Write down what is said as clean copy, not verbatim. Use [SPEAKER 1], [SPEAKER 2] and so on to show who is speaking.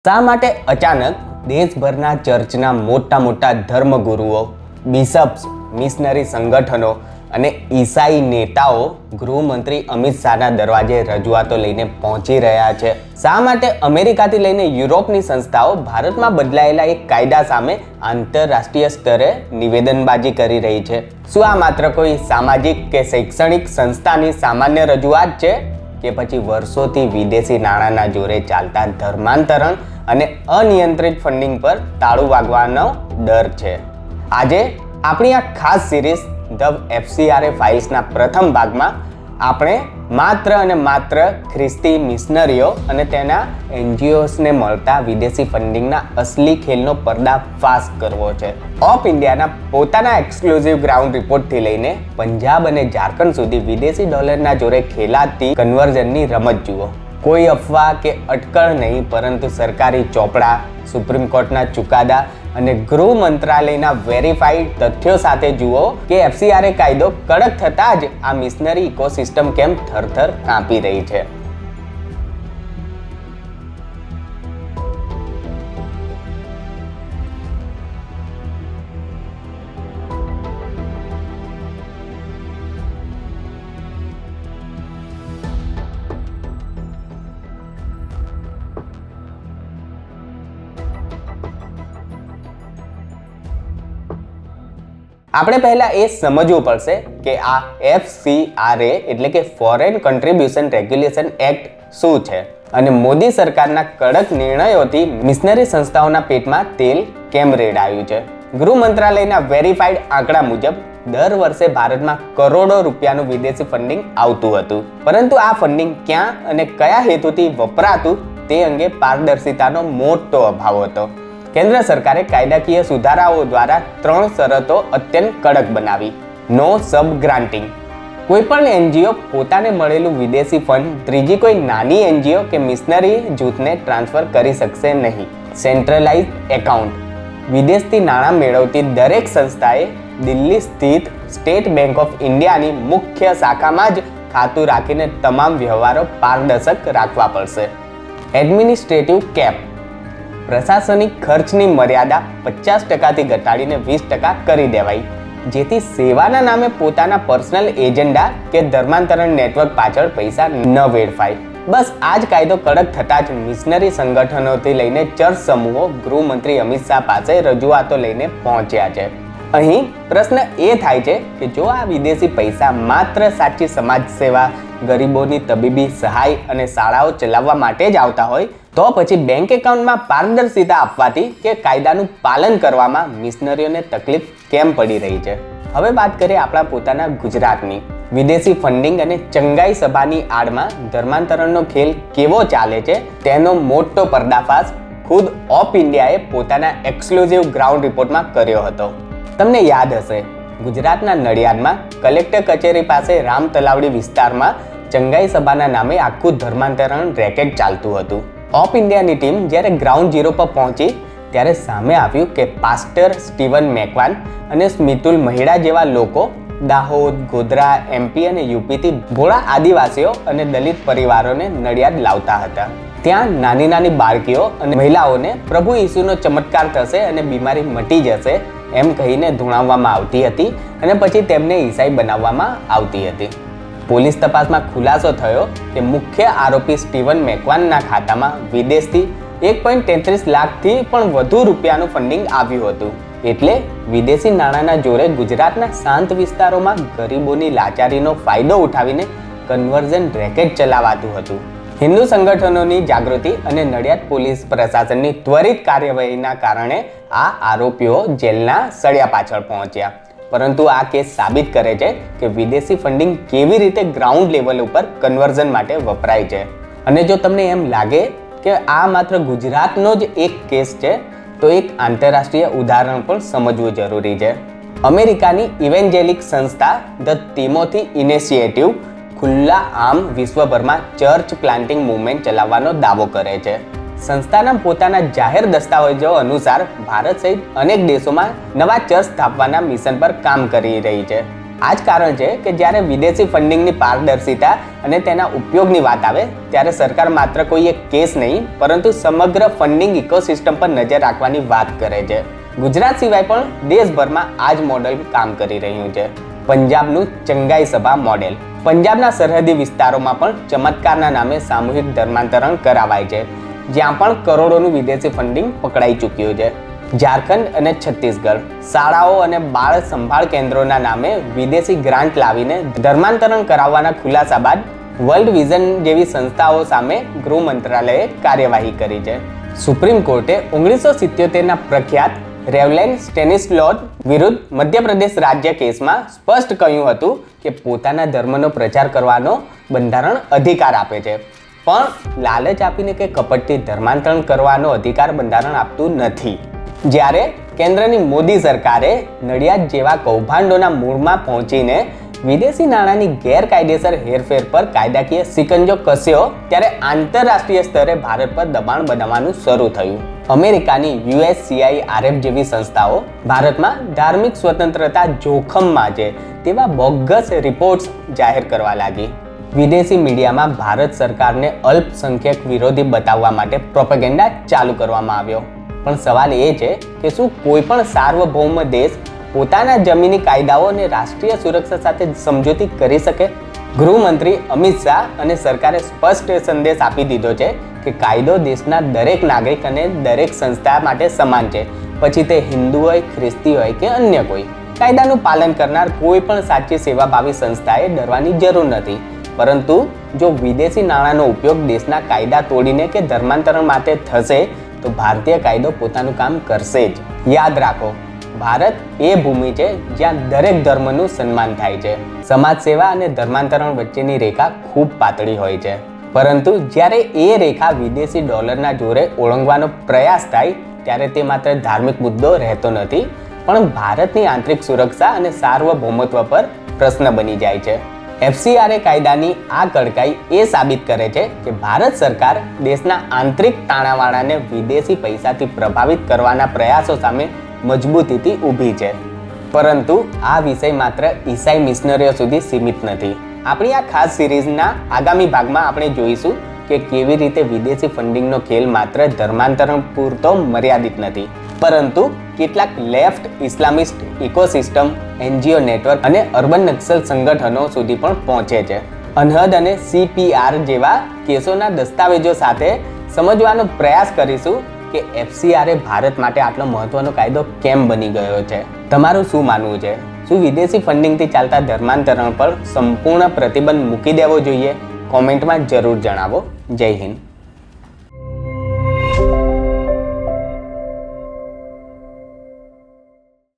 [SPEAKER 1] શા માટે અચાનક દેશભરના ચર્ચના મોટા ધર્મગુરુઓ, બિશપ્સ, મિશનરી સંગઠનો અને ઈસાઈ નેતાઓ ગૃહમંત્રી અમિત શાહના દરવાજે રજૂઆતો લઈને પહોંચી રહ્યા છે? શા માટે અમેરિકાથી લઈને યુરોપની સંસ્થાઓ ભારતમાં બદલાયેલા એક કાયદા સામે આંતરરાષ્ટ્રીય સ્તરે નિવેદનબાજી કરી રહી છે? શું આ માત્ર કોઈ સામાજિક કે શૈક્ષણિક સંસ્થાની સામાન્ય રજૂઆત છે કે પછી વર્ષોથી વિદેશી નાણાંના જોરે ચાલતા ધર્માંતરણ અને અનિયંત્રિત ફંડિંગ પર તાળું વાગવાનો ડર છે? આજે આપણી આ ખાસ સિરીઝ ધ FCRA ફાઇલ્સના પ્રથમ ભાગમાં આપણે માત્ર ખ્રિસ્તી મિશનરીઓ અને તેના NGOsને મળતા વિદેશી ફંડિંગના અસલી ખેલનો પર્દાફાશ કરવો છે. ઓફ ઇન્ડિયાના પોતાના એક્સક્લુઝિવ ગ્રાઉન્ડ રિપોર્ટથી લઈને પંજાબ અને ઝારખંડ સુધી વિદેશી ડોલરના જોરે ખેલાતી કન્વર્ઝનની રમત જુઓ. કોઈ અફવા કે અટકળ નહીં, પરંતુ સરકારી ચોપડા, સુપ્રીમ કોર્ટના ચુકાદા અને ગૃહ મંત્રાલયના વેરીફાઈડ તથ્યો સાથે જુઓ કે FCRA કાયદો કડક થતાં જ આ મિશનરી ઇકોસિસ્ટમ કેમ થરથર કાંપી રહી છે. આપણે પહેલા એ સમજવું પડશે કે આ FCRA એટલે કે ફોરેન કન્ટ્રીબ્યુશન રેગ્યુલેશન એક્ટ શું છે અને મોદી સરકારના કડક નિર્ણયોથી મિશનરી સંસ્થાઓના પેટમાં તેલ કેમ રેડાયું છે. ગૃહ મંત્રાલયના વેરીફાઈડ આંકડા મુજબ દર વર્ષે ભારતમાં કરોડો રૂપિયાનું વિદેશી ફંડિંગ આવતું હતું, પરંતુ આ ફંડિંગ ક્યાં અને કયા હેતુથી વપરાતું તે અંગે પારદર્શિતાનો મોટો અભાવ હતો. કેન્દ્ર સરકારે કાયદાકીય સુધારાઓ દ્વારા 3 શરતો અત્યંત કડક બનાવી. નો સબ ગ્રાન્ટિંગ, કોઈ પણ NGO પોતાને મળેલું વિદેશી ફંડ ત્રીજી કોઈ નાની NGO કે મિશનરી જૂથને ટ્રાન્સફર કરી શકશે નહીં. સેન્ટ્રલાઇઝ એકાઉન્ટ, વિદેશથી નાણાં મેળવતી દરેક સંસ્થાએ દિલ્હી સ્થિત સ્ટેટ બેંક ઓફ ઇન્ડિયાની મુખ્ય શાખામાં જ ખાતું રાખીને તમામ વ્યવહારો પારદર્શક રાખવા પડશે. એડમિનિસ્ટ્રેટિવ કેપ, પ્રશાસનિક ખર્ચની મર્યાદા 50%થી ઘટાડીને 20% કરી દેવાય, જેથી સેવાના નામે પોતાના પર્સનલ એજન્ડા કે ધર્માંતરણ નેટવર્ક પાછળ પૈસા ન વેડફાય. બસ આ જ કાયદો કડક થતાં જ મિશનરી સંગઠનોથી લઈને ચર્ચ સમૂહો ગૃહમંત્રી અમિત શાહ પાસે રજૂઆતો લઈને પહોંચ્યા છે. અહીં પ્રશ્ન એ થાય છે કે જો આ વિદેશી પૈસા માત્ર સાચી સમાજ સેવા, ગરીબોની તબીબી સહાય અને શાળાઓ ચલાવવા માટે જ આવતા હોય તો પછી બેંક એકાઉન્ટમાં પારદર્શિતા આપવાથી કે કાયદાનું પાલન કરવામાં મિશનરીઓને તકલીફ કેમ પડી રહી છે? હવે વાત કરીએ આપણા પોતાના ગુજરાતની. વિદેશી ફંડિંગ અને ચંગાઈ સભાની આડમાં ધર્માંતરણનો ખેલ કેવો ચાલે છે તેનો મોટો પર્દાફાશ ખુદ ઓફ ઇન્ડિયાએ પોતાના એક્સક્લુઝિવ ગ્રાઉન્ડ રિપોર્ટમાં કર્યો હતો. તમને યાદ હશે, ગુજરાતના નડિયાદમાં કલેક્ટર કચેરી પાસે રામ તલાવડી વિસ્તારમાં ચંગાઈ સભાના નામે આખું ધર્માંતરણ રેકેટ ચાલતું હતું. ઓફ ઇન્ડિયાની ટીમ જ્યારે ગ્રાઉન્ડ ઝીરો પર પહોંચી ત્યારે સામે આવ્યું કે પાસ્ટર સ્ટીવન મેકવાન અને સ્મિતુલ મહિડા જેવા લોકો દાહોદ, ગોધરા, MP અને UPથી ભોળા આદિવાસીઓ અને દલિત પરિવારોને નડિયાદ લાવતા હતા. ત્યાં નાની બાળકીઓ અને મહિલાઓને પ્રભુ ઈસુનો ચમત્કાર થશે અને બીમારી મટી જશે એમ કહીને ધૂણાવવામાં આવતી હતી અને પછી તેમને ઈસાઈ બનાવવામાં આવતી હતી. પોલીસ તપાસમાં ખુલાસો થયો કે મુખ્ય આરોપી સ્ટીવન મેકવાનના ખાતામાં વિદેશથી 1.33 લાખથી પણ વધુ રૂપિયાનું ફંડિંગ આવ્યું હતું. એટલે વિદેશી નાણાંના જોરે ગુજરાતના શાંત વિસ્તારોમાં ગરીબોની લાચારીનો ફાયદો ઉઠાવીને કન્વર્ઝન રેકેટ ચલાવાતું હતું. હિન્દુ સંગઠનોની જાગૃતિ અને નડિયાદ પોલીસ પ્રશાસનની ત્વરિત કાર્યવાહીના કારણે આ આરોપીઓ જેલના સળિયા પાછળ પહોંચ્યા. પરંતુ આ કેસ સાબિત કરે છે કે વિદેશી ફંડિંગ કેવી રીતે ગ્રાઉન્ડ લેવલ ઉપર કન્વર્ઝન માટે વપરાય છે. અને જો તમને એમ લાગે કે આ માત્ર ગુજરાતનો જ એક કેસ છે તો એક આંતરરાષ્ટ્રીય ઉદાહરણ પણ સમજવું જરૂરી છે. અમેરિકાની ઇવેન્જેલિક સંસ્થા ધ તિમોથી ઇનિશિયેટિવ ખુલ્લા આમ વિશ્વભરમાં ચર્ચ પ્લાન્ટિંગ મૂવમેન્ટ ચલાવવાનો દાવો કરે છે. સંસ્થાના પોતાના જાહેર દસ્તાવેજો અનુસાર ભારત સહિત અનેક દેશોમાં નવા ચર્ચ સ્થાપવાના મિશન પર કામ કરી રહી છે. આ જ કારણ છે કે જ્યારે વિદેશી ફંડિંગની પારદર્શિતા અને તેના ઉપયોગની વાત આવે ત્યારે સરકાર માત્ર કોઈ એક કેસ નહીં પરંતુ સમગ્ર ફંડિંગ ઇકોસિસ્ટમ પર નજર રાખવાની વાત કરે છે. ગુજરાત સિવાય પણ દેશભરમાં આ જ મોડેલ કામ કરી રહ્યું છે. પંજાબનું ચંગાઈ સભા મોડેલ. પંજાબના સરહદી વિસ્તારોમાં પણ ચમત્કારના નામે સામૂહિક ધર્માંતરણ કરાવાય છે, જ્યાં પણ કરોડોનું વિદેશી ફંડિંગ પકડાઈ ચૂક્યું છે. ઝારખંડ અને છત્તીસગઢ શાળાઓ અને બાળ સંભાળ કેન્દ્રોના નામે વિદેશી ગ્રાન્ટ લાવીને ધર્માંતરણ કરાવવાના ખુલાસા બાદ વર્લ્ડ વિઝન જેવી સંસ્થાઓ સામે ગૃહ મંત્રાલયે કાર્યવાહી કરી છે. સુપ્રીમ કોર્ટે 1977ના પ્રખ્યાત રેવલેન સ્ટેનિસ્લોવ વિરુદ્ધ મધ્યપ્રદેશ રાજ્ય કેસમાં સ્પષ્ટ કહ્યું હતું કે પોતાના ધર્મનો પ્રચાર કરવાનો બંધારણ અધિકાર આપે છે, પણ લાલચ આપીને કે કપટથી ધર્માંતરણ કરવાનો અધિકાર બંધારણ આપતું નથી. જ્યારે કેન્દ્રની મોદી સરકારે નડિયાદ જેવા કૌભાંડોના મૂળમાં પહોંચીને વિદેશી નાણાંની ગેરકાયદેસર હેરફેર પર કાયદાકીય સિકંજો કસ્યો ત્યારે આંતરરાષ્ટ્રીય સ્તરે ભારત પર દબાણ બનાવવાનું શરૂ થયું. અમેરિકાની USCIRF જેવી સંસ્થાઓ ભારતમાં ધાર્મિક સ્વતંત્રતા જોખમમાં છે તેવા બોગસ રિપોર્ટ્સ જાહેર કરવા લાગી. વિદેશી મીડિયામાં ભારત સરકારને અલ્પસંખ્યક વિરોધી બતાવવા માટે પ્રોપેગેન્ડા ચાલુ કરવામાં આવ્યો. પણ સવાલ એ છે કે શું કોઈ પણ સાર્વભૌમ દેશ પોતાના જમીની કાયદાઓ અને રાષ્ટ્રીય સુરક્ષા સાથે સમજૂતી કરી શકે? ગૃહમંત્રી અમિત શાહ અને સરકારે સ્પષ્ટ સંદેશ આપી દીધો છે કે કાયદો દેશના દરેક નાગરિક અને દરેક સંસ્થા માટે સમાન છે, પછી તે હિન્દુ હોય, ખ્રિસ્તી હોય કે અન્ય કોઈ. કાયદાનું પાલન કરનાર કોઈ પણ સાચી સેવાભાવી સંસ્થાએ ડરવાની જરૂર નથી. પરંતુ જો વિદેશી નાણાંનો ઉપયોગ દેશના કાયદા તોડીને કે ધર્માંતરણ માટે થશે તો ભારતીય કાયદો પોતાનું કામ કરશે જ. યાદ રાખો, ભારત એ ભૂમિ છે જ્યાં દરેક ધર્મનું સન્માન થાય છે. સમાજ સેવા અને ધર્માંતરણ વચ્ચેની રેખા ખૂબ પાતળી હોય છે, પરંતુ જ્યારે એ રેખા વિદેશી ડોલરના જોરે ઓળંગવાનો પ્રયાસ થાય ત્યારે તે માત્ર ધાર્મિક મુદ્દો રહેતો નથી, પણ ભારતની આંતરિક સુરક્ષા અને સાર્વભૌમત્વ પર પ્રશ્ન બની જાય છે. FCRA કાયદાની આ કડકાઈ એ સાબિત કરે છે કે ભારત સરકાર દેશના આંતરિક તાણાવાણાને વિદેશી પૈસાથી પ્રભાવિત કરવાના પ્રયાસો સામે મજબૂતીથી ઊભી છે. પરંતુ આ વિષય માત્ર ઈસાઈ મિશનરીઓ સુધી સીમિત નથી. આપણી આ ખાસ સિરીઝના આગામી ભાગમાં આપણે જોઈશું કે કેવી રીતે વિદેશી ફંડિંગનો ખેલ માત્ર ધર્માંતરણ પૂરતો મર્યાદિત નથી, પરંતુ કેટલાક લેફ્ટ ઇસ્લામિસ્ટ ઇકોસિસ્ટમ, NGO નેટવર્ક અને અર્બન નક્સલ સંગઠનો સુધી પણ પહોંચે છે. અનહદ અને CPR જેવા કેસોના દસ્તાવેજો સાથે સમજવાનો પ્રયાસ કરીશું કે FCRA ભારત માટે આટલો મહત્વનો કાયદો કેમ બની ગયો છે. તમારું શું માનવું છે? શું વિદેશી ફંડિંગથી ચાલતા ધર્માંતરણ પર સંપૂર્ણ પ્રતિબંધ મૂકી દેવો જોઈએ? કોમેન્ટમાં જરૂર જણાવો. જય હિન્દ.